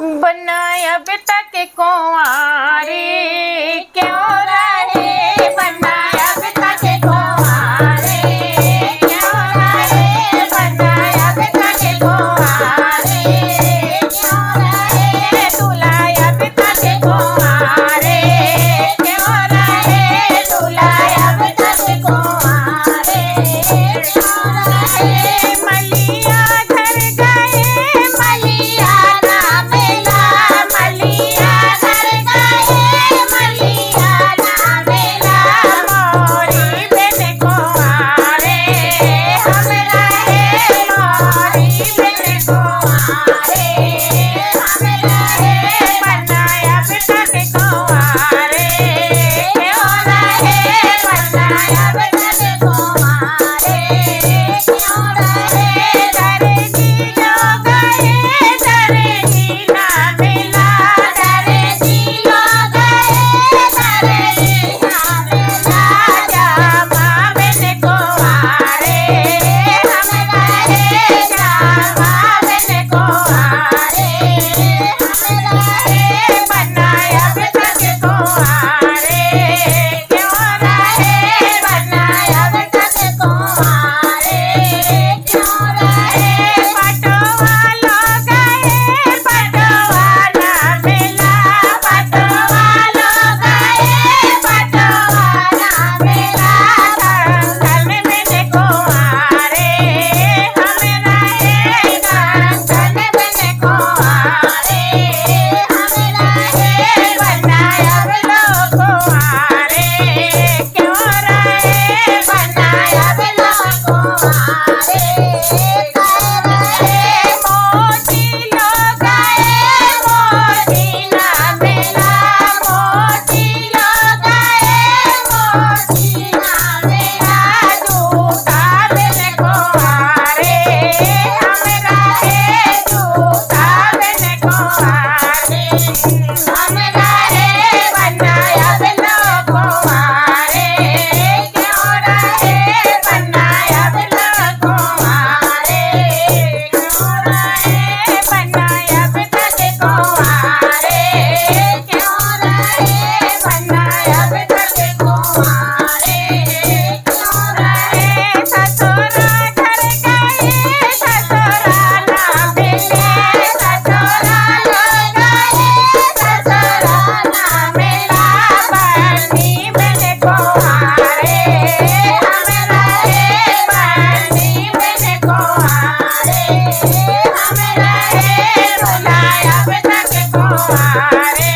बनाया बेटा के कुंवारे क्यों रहे, बनाया बेटा के कुंवारे क्यों रहे, बनाया बेटा के कुंवारे क्यों रहे, दुलाया बेटा के कुंवारे क्यों रहे, दुलाया बेटा के कुंवारे क्यों रहे। मलिया घर गए मलिया ना मिला, मलिया घर गए मलिया ना मिला, मोरी बेटे कुंवारे हम रहे, मोरी बेटे कुंवारे हम रहे, बनाया बेटा के कुंवारे क्यों रहे, बनाया बेटा के कुंवारे क्यों रहे। दर्जी लोग गए दर्जी ना मिला, दर्जी लोग गए दर्जी ना मिला, जामा बेटे कुंवारे हम रहे, जामा बेटे कुंवारे हम रहे, बनाया बेटा के कुंवारे क्यों रहे, बनाया बेटा के कुंवारे क्यों रहे। पटवा लोग गए पटवा ना मिला, पटवा लोग गए पटवा ना मिला, कंगन बेटे कुंवारे हम रहे, कंगन बेटे कुंवारे हम रहे, बनाया बेटा कुंवारे क्यों रहे, बनाया बेटा कुंवारे क्यों रहे। मोती लोग गए मोती ना मिला, मोती लोग गए मोती ना मिला, जूता बेटे कुंवारे हम रहे, जूता बेटे कुंवारे हम रहे, बनाया बेटा कुंवारे क्यों रहे, बनाया बेटा कुंवारे क्यों रहे, बनाया बेटा के कुंवारे क्यों रहे, बनाया बेटा के कुंवारे क्यों रहे। ससुरा घर गए ससुरा ना मिले, ससुरा लोग गए ससुरा ना मिला, बनी बेटे कुंवारे हम रहे, बनी बेटे कुंवारे हम रहे, रुलाया बेटा के कुंवारे